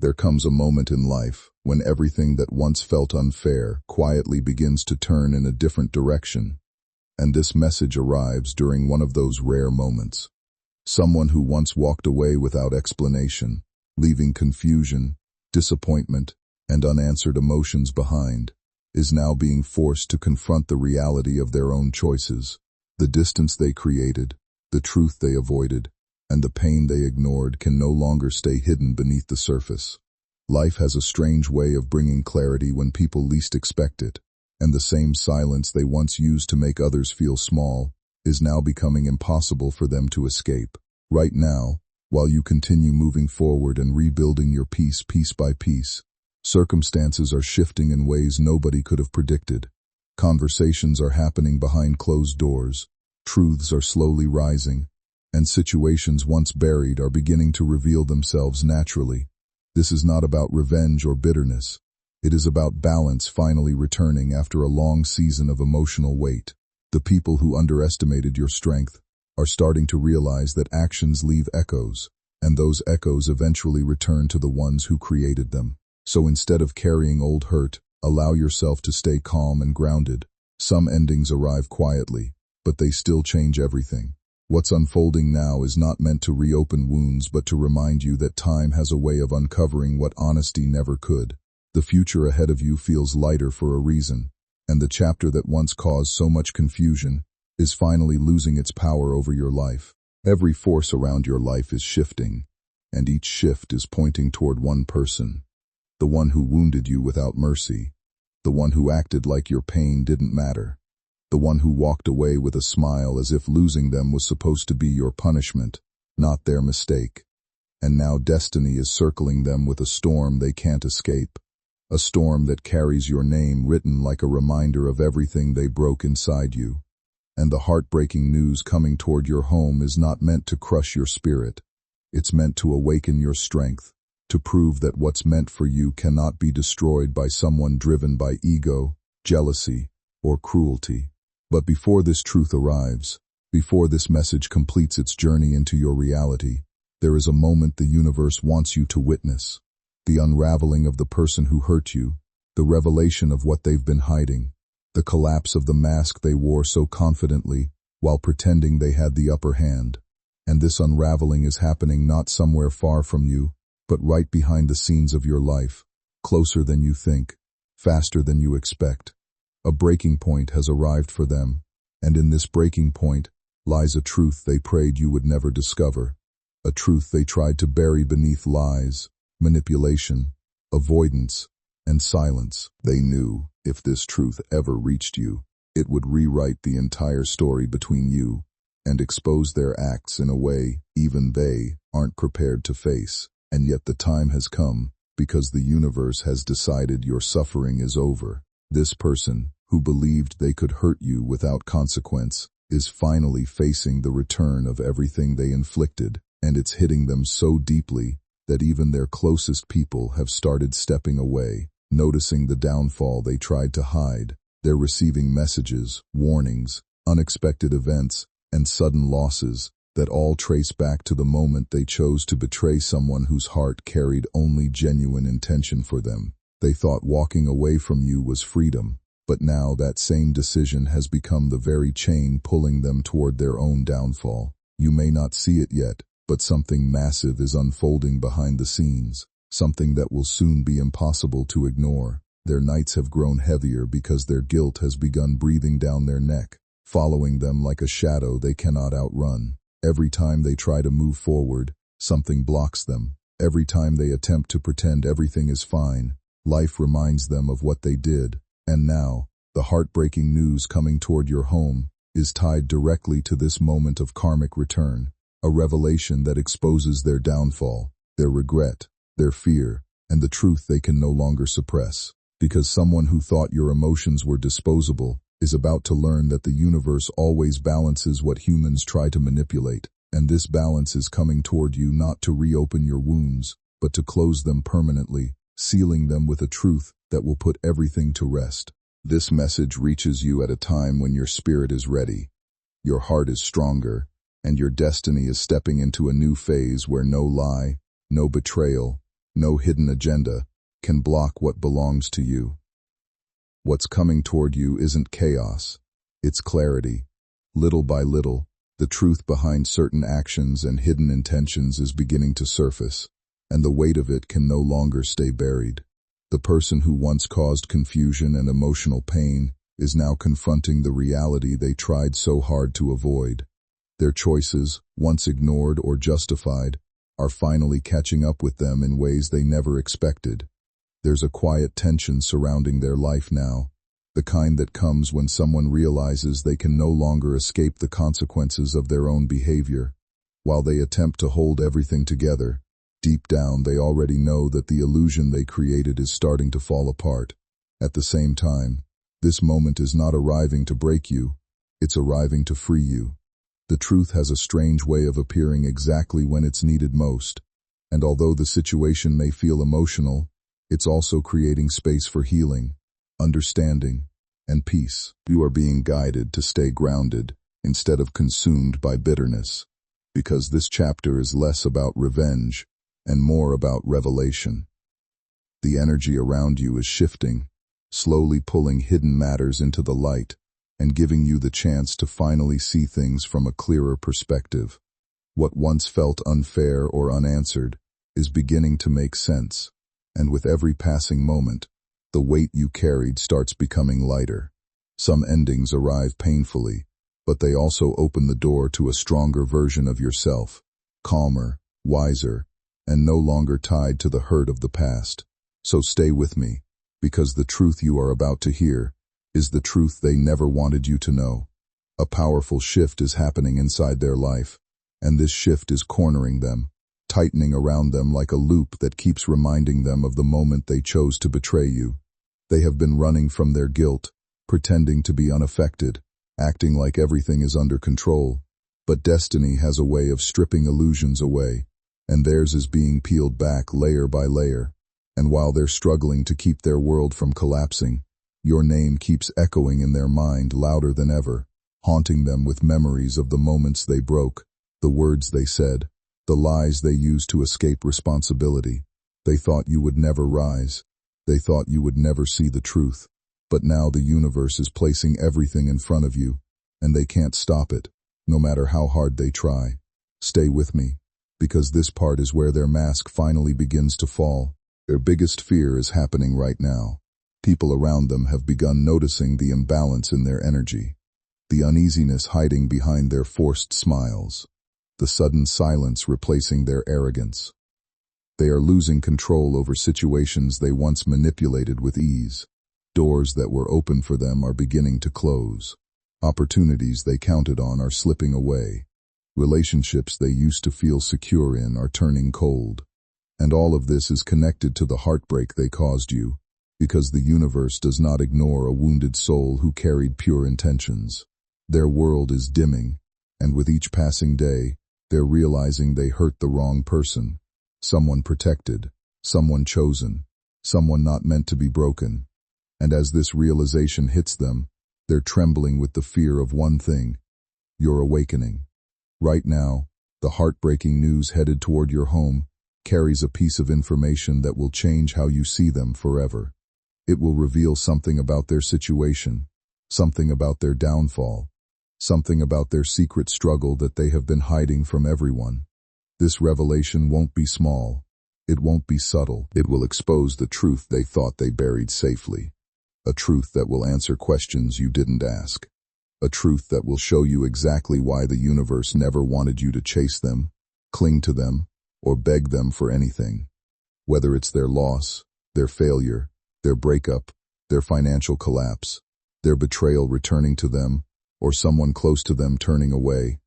There comes a moment in life when everything that once felt unfair quietly begins to turn in a different direction. And this message arrives during one of those rare moments. Someone who once walked away without explanation, leaving confusion, disappointment, and unanswered emotions behind, is now being forced to confront the reality of their own choices. The distance they created, the truth they avoided, and the pain they ignored can no longer stay hidden beneath the surface. Life has a strange way of bringing clarity when people least expect it, and the same silence they once used to make others feel small is now becoming impossible for them to escape. Right now, while you continue moving forward and rebuilding your peace piece by piece, circumstances are shifting in ways nobody could have predicted. Conversations are happening behind closed doors, truths are slowly rising, and situations once buried are beginning to reveal themselves naturally. This is not about revenge or bitterness. It is about balance finally returning after a long season of emotional weight. The people who underestimated your strength are starting to realize that actions leave echoes, and those echoes eventually return to the ones who created them. So instead of carrying old hurt, allow yourself to stay calm and grounded. Some endings arrive quietly, but they still change everything. What's unfolding now is not meant to reopen wounds, but to remind you that time has a way of uncovering what honesty never could. The future ahead of you feels lighter for a reason, and the chapter that once caused so much confusion is finally losing its power over your life. Every force around your life is shifting, and each shift is pointing toward one person. The one who wounded you without mercy. The one who acted like your pain didn't matter. The one who walked away with a smile as if losing them was supposed to be your punishment, not their mistake. And now destiny is circling them with a storm they can't escape. A storm that carries your name written like a reminder of everything they broke inside you. And the heartbreaking news coming toward your home is not meant to crush your spirit. It's meant to awaken your strength, to prove that what's meant for you cannot be destroyed by someone driven by ego, jealousy, or cruelty. But before this truth arrives, before this message completes its journey into your reality, there is a moment the universe wants you to witness. The unraveling of the person who hurt you, the revelation of what they've been hiding, the collapse of the mask they wore so confidently while pretending they had the upper hand. And this unraveling is happening not somewhere far from you, but right behind the scenes of your life, closer than you think, faster than you expect. A breaking point has arrived for them, and in this breaking point lies a truth they prayed you would never discover, a truth they tried to bury beneath lies, manipulation, avoidance, and silence. They knew if this truth ever reached you, it would rewrite the entire story between you and expose their acts in a way even they aren't prepared to face. And yet the time has come, because the universe has decided your suffering is over. This person, who believed they could hurt you without consequence, is finally facing the return of everything they inflicted, and it's hitting them so deeply that even their closest people have started stepping away, noticing the downfall they tried to hide. They're receiving messages, warnings, unexpected events, and sudden losses that all trace back to the moment they chose to betray someone whose heart carried only genuine intention for them. They thought walking away from you was freedom, but now that same decision has become the very chain pulling them toward their own downfall. You may not see it yet, but something massive is unfolding behind the scenes, something that will soon be impossible to ignore. Their nights have grown heavier because their guilt has begun breathing down their neck, following them like a shadow they cannot outrun. Every time they try to move forward, something blocks them. Every time they attempt to pretend everything is fine, life reminds them of what they did. And now, the heartbreaking news coming toward your home is tied directly to this moment of karmic return, a revelation that exposes their downfall, their regret, their fear, and the truth they can no longer suppress. Because someone who thought your emotions were disposable is about to learn that the universe always balances what humans try to manipulate, and this balance is coming toward you not to reopen your wounds, but to close them permanently, sealing them with a truth that will put everything to rest. This message reaches you at a time when your spirit is ready, your heart is stronger, and your destiny is stepping into a new phase where no lie, no betrayal, no hidden agenda, can block what belongs to you. What's coming toward you isn't chaos, it's clarity. Little by little, the truth behind certain actions and hidden intentions is beginning to surface, and the weight of it can no longer stay buried. The person who once caused confusion and emotional pain is now confronting the reality they tried so hard to avoid. Their choices, once ignored or justified, are finally catching up with them in ways they never expected. There's a quiet tension surrounding their life now, the kind that comes when someone realizes they can no longer escape the consequences of their own behavior. While they attempt to hold everything together, deep down they already know that the illusion they created is starting to fall apart. At the same time, this moment is not arriving to break you, it's arriving to free you. The truth has a strange way of appearing exactly when it's needed most, and although the situation may feel emotional, it's also creating space for healing, understanding, and peace. You are being guided to stay grounded instead of consumed by bitterness, because this chapter is less about revenge and more about revelation. The energy around you is shifting, slowly pulling hidden matters into the light and giving you the chance to finally see things from a clearer perspective. What once felt unfair or unanswered is beginning to make sense, and with every passing moment, the weight you carried starts becoming lighter. Some endings arrive painfully, but they also open the door to a stronger version of yourself, calmer, wiser, and no longer tied to the hurt of the past. So stay with me, because the truth you are about to hear is the truth they never wanted you to know. A powerful shift is happening inside their life, and this shift is cornering them, tightening around them like a loop that keeps reminding them of the moment they chose to betray you. They have been running from their guilt, pretending to be unaffected, acting like everything is under control. But destiny has a way of stripping illusions away, and theirs is being peeled back layer by layer. And while they're struggling to keep their world from collapsing, your name keeps echoing in their mind louder than ever, haunting them with memories of the moments they broke, the words they said, the lies they used to escape responsibility. They thought you would never rise. They thought you would never see the truth. But now the universe is placing everything in front of you, and they can't stop it, no matter how hard they try. Stay with me, because this part is where their mask finally begins to fall. Their biggest fear is happening right now. People around them have begun noticing the imbalance in their energy, the uneasiness hiding behind their forced smiles, the sudden silence replacing their arrogance. They are losing control over situations they once manipulated with ease. Doors that were open for them are beginning to close. Opportunities they counted on are slipping away. Relationships they used to feel secure in are turning cold. And all of this is connected to the heartbreak they caused you, because the universe does not ignore a wounded soul who carried pure intentions. Their world is dimming, and with each passing day, they're realizing they hurt the wrong person. Someone protected, someone chosen, someone not meant to be broken. And as this realization hits them, they're trembling with the fear of one thing: your awakening. Right now, the heartbreaking news headed toward your home carries a piece of information that will change how you see them forever. It will reveal something about their situation, something about their downfall, something about their secret struggle that they have been hiding from everyone. This revelation won't be small. It won't be subtle. It will expose the truth they thought they buried safely. A truth that will answer questions you didn't ask. A truth that will show you exactly why the universe never wanted you to chase them, cling to them, or beg them for anything. Whether it's their loss, their failure, their breakup, their financial collapse, their betrayal returning to them, or someone close to them turning away,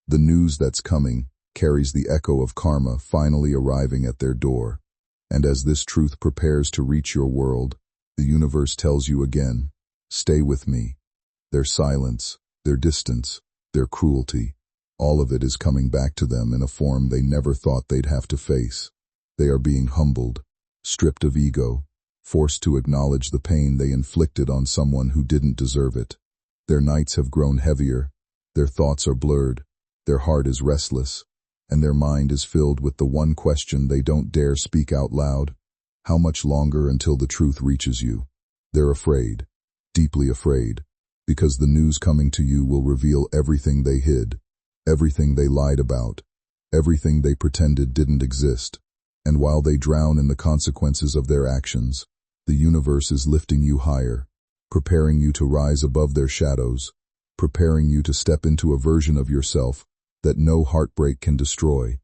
the news that's coming carries the echo of karma finally arriving at their door. And as this truth prepares to reach your world, the universe tells you again, stay with me. Their silence, their distance, their cruelty, all of it is coming back to them in a form they never thought they'd have to face. They are being humbled, stripped of ego, forced to acknowledge the pain they inflicted on someone who didn't deserve it. Their nights have grown heavier, their thoughts are blurred, their heart is restless, and their mind is filled with the one question they don't dare speak out loud. How much longer until the truth reaches you? They're afraid, deeply afraid, because the news coming to you will reveal everything they hid, everything they lied about, everything they pretended didn't exist. And while they drown in the consequences of their actions, the universe is lifting you higher, preparing you to rise above their shadows, preparing you to step into a version of yourself that no heartbreak can destroy.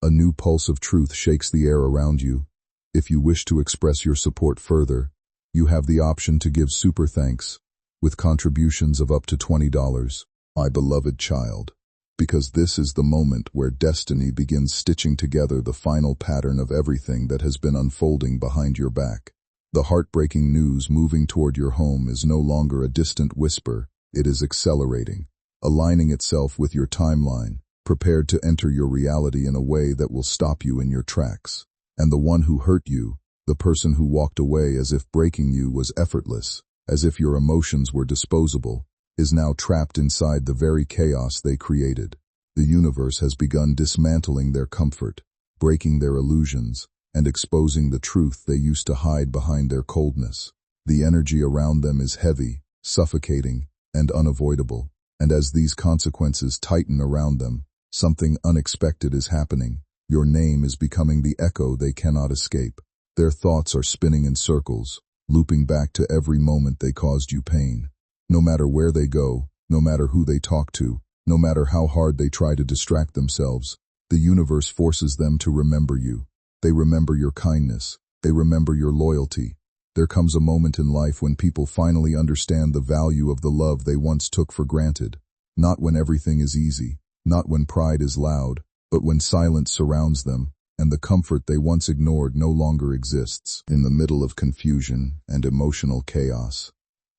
A new pulse of truth shakes the air around you. If you wish to express your support further, you have the option to give super thanks, with contributions of up to $20. My beloved child, because this is the moment where destiny begins stitching together the final pattern of everything that has been unfolding behind your back. The heartbreaking news moving toward your home is no longer a distant whisper, it is accelerating, aligning itself with your timeline, prepared to enter your reality in a way that will stop you in your tracks. And the one who hurt you, the person who walked away as if breaking you was effortless, as if your emotions were disposable, is now trapped inside the very chaos they created. The universe has begun dismantling their comfort, breaking their illusions, and exposing the truth they used to hide behind their coldness. The energy around them is heavy, suffocating, and unavoidable, and as these consequences tighten around them, something unexpected is happening. Your name is becoming the echo they cannot escape. Their thoughts are spinning in circles, looping back to every moment they caused you pain. No matter where they go, no matter who they talk to, no matter how hard they try to distract themselves, the universe forces them to remember you. They remember your kindness. They remember your loyalty. There comes a moment in life when people finally understand the value of the love they once took for granted. Not when everything is easy, not when pride is loud, but when silence surrounds them, and the comfort they once ignored no longer exists. In the middle of confusion and emotional chaos,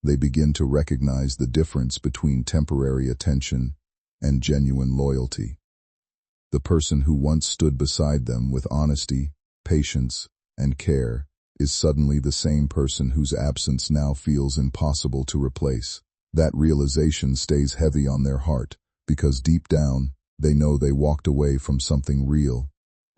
they begin to recognize the difference between temporary attention and genuine loyalty. The person who once stood beside them with honesty, patience, and care is suddenly the same person whose absence now feels impossible to replace. That realization stays heavy on their heart, because deep down, they know they walked away from something real.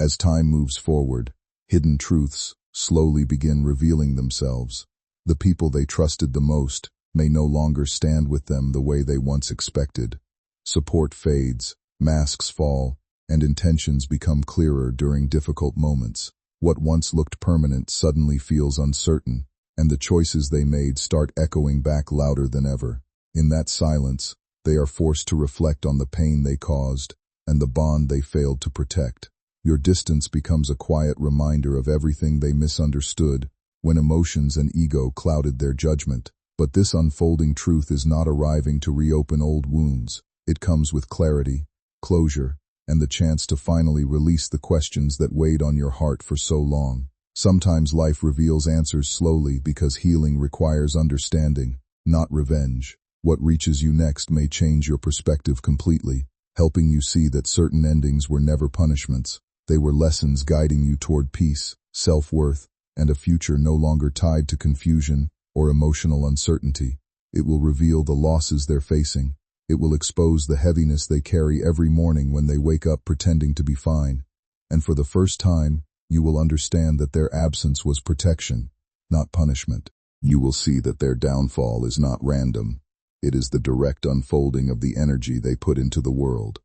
As time moves forward, hidden truths slowly begin revealing themselves. The people they trusted the most may no longer stand with them the way they once expected. Support fades, masks fall, and intentions become clearer during difficult moments. What once looked permanent suddenly feels uncertain, and the choices they made start echoing back louder than ever. In that silence, they are forced to reflect on the pain they caused and the bond they failed to protect. Your distance becomes a quiet reminder of everything they misunderstood when emotions and ego clouded their judgment. But this unfolding truth is not arriving to reopen old wounds. It comes with clarity, closure, and the chance to finally release the questions that weighed on your heart for so long. Sometimes life reveals answers slowly because healing requires understanding, not revenge. What reaches you next may change your perspective completely, helping you see that certain endings were never punishments. They were lessons guiding you toward peace, self-worth, and a future no longer tied to confusion or emotional uncertainty. It will reveal the losses they're facing. It will expose the heaviness they carry every morning when they wake up pretending to be fine. And for the first time, you will understand that their absence was protection, not punishment. You will see that their downfall is not random. It is the direct unfolding of the energy they put into the world.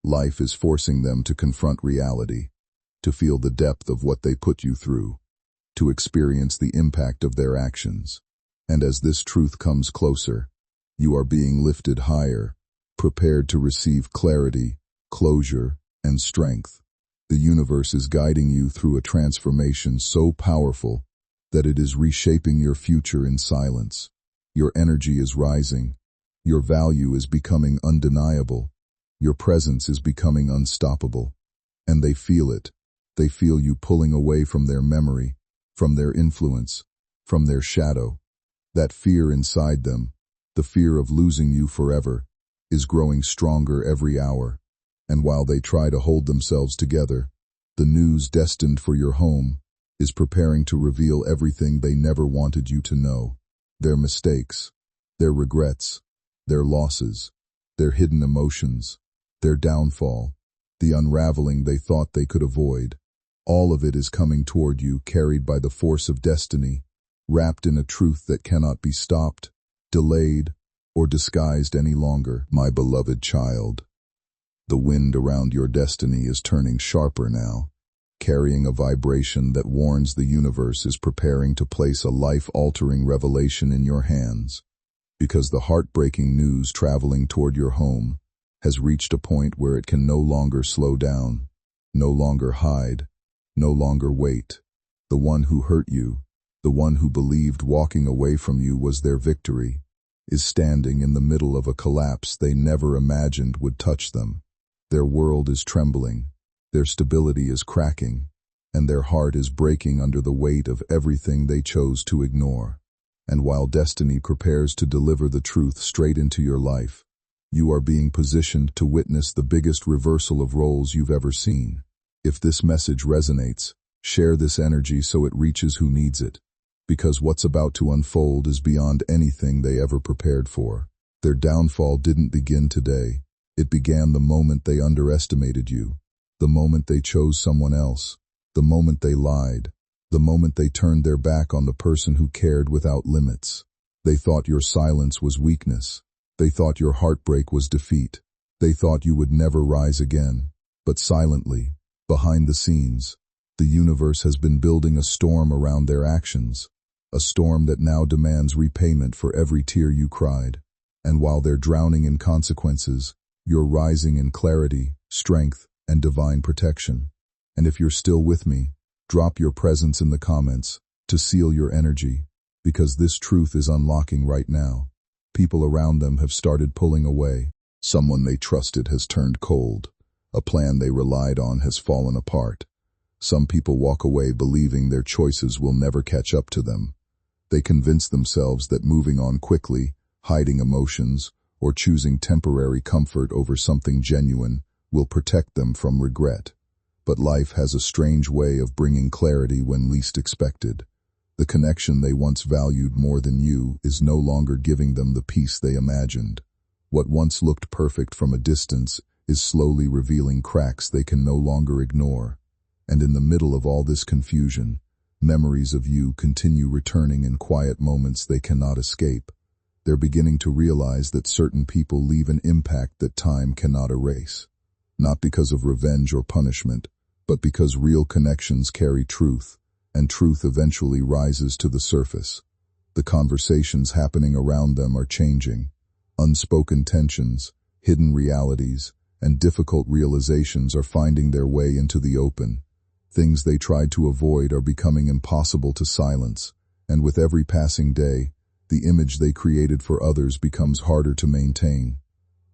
Life is forcing them to confront reality, to feel the depth of what they put you through, to experience the impact of their actions. And as this truth comes closer, you are being lifted higher, prepared to receive clarity, closure, and strength. The universe is guiding you through a transformation so powerful that it is reshaping your future in silence. Your energy is rising. Your value is becoming undeniable. Your presence is becoming unstoppable. And they feel it. They feel you pulling away from their memory, from their influence, from their shadow. That fear inside them, the fear of losing you forever, is growing stronger every hour. And while they try to hold themselves together, the news destined for your home is preparing to reveal everything they never wanted you to know. Their mistakes, their regrets, their losses, their hidden emotions, their downfall. the unraveling they thought they could avoid. All of it is coming toward you, carried by the force of destiny, wrapped in a truth that cannot be stopped, delayed, or disguised any longer. My beloved child, the wind around your destiny is turning sharper now, carrying a vibration that warns the universe is preparing to place a life-altering revelation in your hands, because the heartbreaking news traveling toward your home has reached a point where it can no longer slow down, no longer hide, no longer wait. The one who hurt you, the one who believed walking away from you was their victory, is standing in the middle of a collapse they never imagined would touch them. Their world is trembling, their stability is cracking, and their heart is breaking under the weight of everything they chose to ignore. And while destiny prepares to deliver the truth straight into your life, you are being positioned to witness the biggest reversal of roles you've ever seen. If this message resonates, share this energy so it reaches who needs it, because what's about to unfold is beyond anything they ever prepared for. Their downfall didn't begin today. It began the moment they underestimated you, the moment they chose someone else, the moment they lied, the moment they turned their back on the person who cared without limits. They thought your silence was weakness. They thought your heartbreak was defeat. They thought you would never rise again. But silently, behind the scenes, the universe has been building a storm around their actions, a storm that now demands repayment for every tear you cried. And while they're drowning in consequences, you're rising in clarity, strength, and divine protection. And if you're still with me, drop your presence in the comments to seal your energy, because this truth is unlocking right now. People around them have started pulling away. Someone they trusted has turned cold. A plan they relied on has fallen apart. Some people walk away believing their choices will never catch up to them. They convince themselves that moving on quickly, hiding emotions, or choosing temporary comfort over something genuine will protect them from regret. But life has a strange way of bringing clarity when least expected. The connection they once valued more than you is no longer giving them the peace they imagined. What once looked perfect from a distance is slowly revealing cracks they can no longer ignore. And in the middle of all this confusion, memories of you continue returning in quiet moments they cannot escape. They're beginning to realize that certain people leave an impact that time cannot erase. Not because of revenge or punishment, but because real connections carry truth, and truth eventually rises to the surface. The conversations happening around them are changing. Unspoken tensions, hidden realities, and difficult realizations are finding their way into the open. Things they tried to avoid are becoming impossible to silence, and with every passing day, the image they created for others becomes harder to maintain.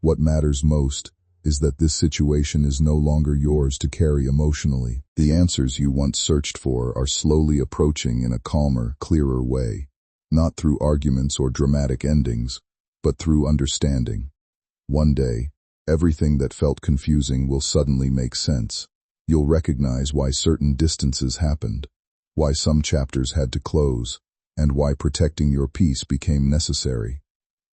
What matters most is that this situation is no longer yours to carry emotionally. The answers you once searched for are slowly approaching in a calmer, clearer way, not through arguments or dramatic endings, but through understanding. One day, everything that felt confusing will suddenly make sense. You'll recognize why certain distances happened, why some chapters had to close, and why protecting your peace became necessary.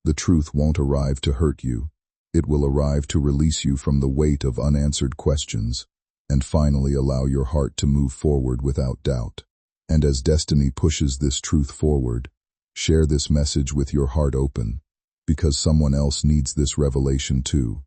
The truth won't arrive to hurt you. It will arrive to release you from the weight of unanswered questions, and finally allow your heart to move forward without doubt. And as destiny pushes this truth forward, share this message with your heart open, because someone else needs this revelation too.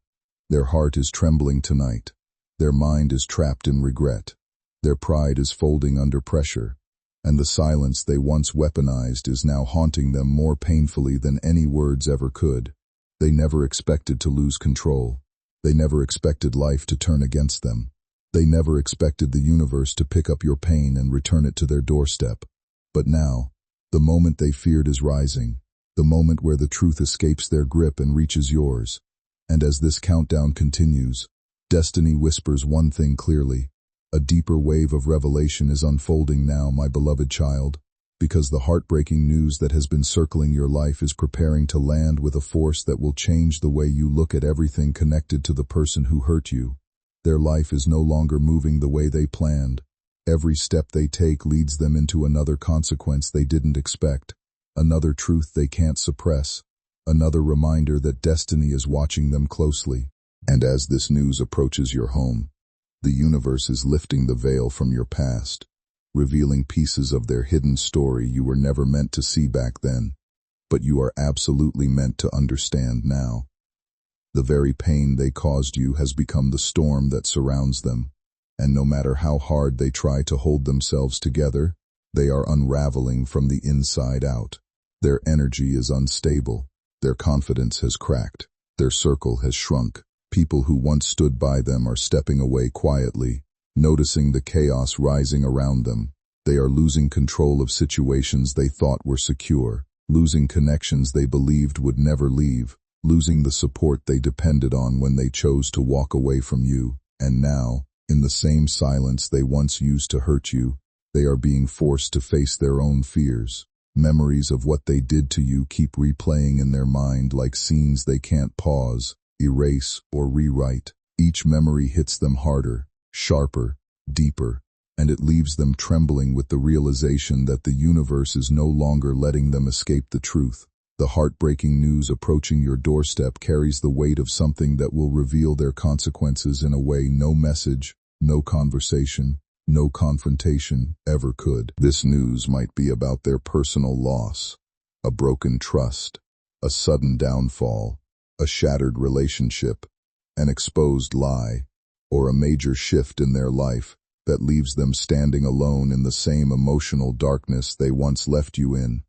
Their heart is trembling tonight. Their mind is trapped in regret. Their pride is folding under pressure, and the silence they once weaponized is now haunting them more painfully than any words ever could. They never expected to lose control. They never expected life to turn against them. They never expected the universe to pick up your pain and return it to their doorstep. But now, the moment they feared is rising, the moment where the truth escapes their grip and reaches yours. And as this countdown continues, destiny whispers one thing clearly. A deeper wave of revelation is unfolding now, my beloved child, because the heartbreaking news that has been circling your life is preparing to land with a force that will change the way you look at everything connected to the person who hurt you. Their life is no longer moving the way they planned. Every step they take leads them into another consequence they didn't expect, another truth they can't suppress, another reminder that destiny is watching them closely. And as this news approaches your home, the universe is lifting the veil from your past, revealing pieces of their hidden story you were never meant to see back then, but you are absolutely meant to understand now. The very pain they caused you has become the storm that surrounds them, and no matter how hard they try to hold themselves together, they are unraveling from the inside out. Their energy is unstable, their confidence has cracked, their circle has shrunk. People who once stood by them are stepping away quietly, noticing the chaos rising around them. They are losing control of situations they thought were secure, losing connections they believed would never leave, losing the support they depended on when they chose to walk away from you. And now, in the same silence they once used to hurt you, they are being forced to face their own fears. Memories of what they did to you keep replaying in their mind like scenes they can't pause, erase, or rewrite. Each memory hits them harder, sharper, deeper, and it leaves them trembling with the realization that the universe is no longer letting them escape the truth. The heartbreaking news approaching your doorstep carries the weight of something that will reveal their consequences in a way no message, no conversation, no confrontation ever could. This news might be about their personal loss, a broken trust, a sudden downfall, a shattered relationship, an exposed lie, or a major shift in their life that leaves them standing alone in the same emotional darkness they once left you in.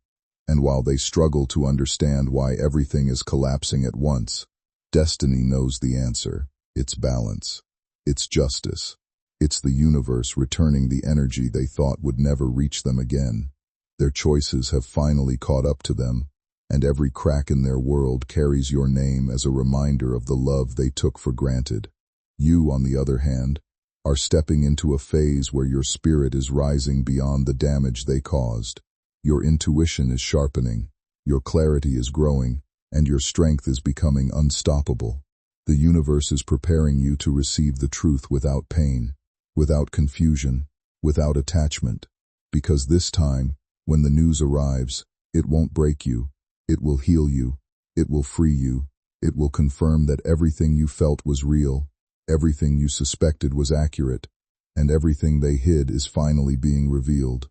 And while they struggle to understand why everything is collapsing at once, destiny knows the answer. It's balance. It's justice. It's the universe returning the energy they thought would never reach them again. Their choices have finally caught up to them, and every crack in their world carries your name as a reminder of the love they took for granted. You, on the other hand, are stepping into a phase where your spirit is rising beyond the damage they caused. Your intuition is sharpening, your clarity is growing, and your strength is becoming unstoppable. The universe is preparing you to receive the truth without pain, without confusion, without attachment, because this time, when the news arrives, it won't break you. It will heal you, it will free you, it will confirm that everything you felt was real, everything you suspected was accurate, and everything they hid is finally being revealed.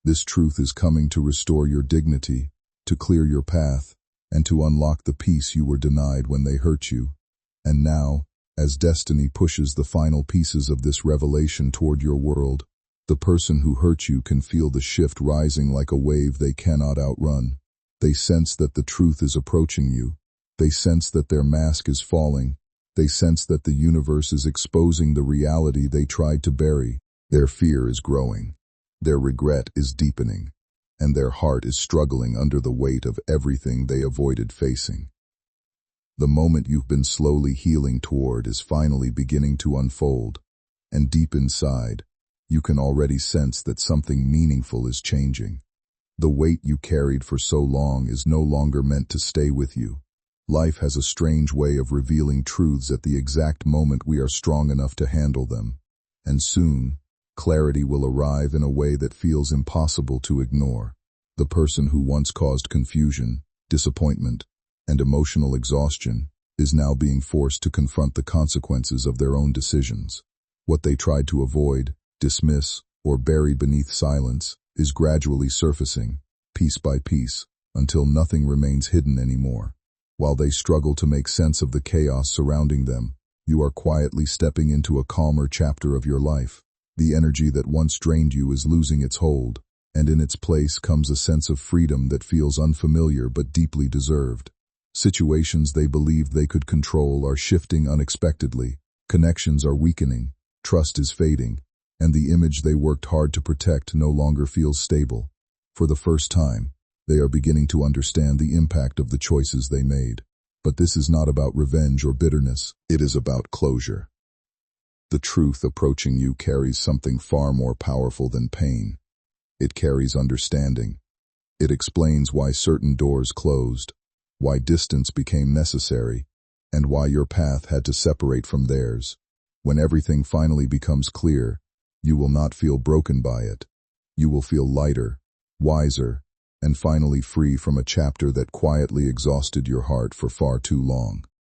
This truth is coming to restore your dignity, to clear your path, and to unlock the peace you were denied when they hurt you. And now, as destiny pushes the final pieces of this revelation toward your world, the person who hurt you can feel the shift rising like a wave they cannot outrun. They sense that the truth is approaching you. They sense that their mask is falling. They sense that the universe is exposing the reality they tried to bury. Their fear is growing. Their regret is deepening. And their heart is struggling under the weight of everything they avoided facing. The moment you've been slowly healing toward is finally beginning to unfold. And deep inside, you can already sense that something meaningful is changing. The weight you carried for so long is no longer meant to stay with you. Life has a strange way of revealing truths at the exact moment we are strong enough to handle them. And soon, clarity will arrive in a way that feels impossible to ignore. The person who once caused confusion, disappointment, and emotional exhaustion is now being forced to confront the consequences of their own decisions. What they tried to avoid, dismiss, or bury beneath silence is gradually surfacing, piece by piece, until nothing remains hidden anymore. While they struggle to make sense of the chaos surrounding them, you are quietly stepping into a calmer chapter of your life. The energy that once drained you is losing its hold, and in its place comes a sense of freedom that feels unfamiliar but deeply deserved. Situations they believed they could control are shifting unexpectedly, connections are weakening, trust is fading, and the image they worked hard to protect no longer feels stable. For the first time, they are beginning to understand the impact of the choices they made. But this is not about revenge or bitterness, it is about closure. The truth approaching you carries something far more powerful than pain. It carries understanding. It explains why certain doors closed, why distance became necessary, and why your path had to separate from theirs. When everything finally becomes clear, you will not feel broken by it. You will feel lighter, wiser, and finally free from a chapter that quietly exhausted your heart for far too long.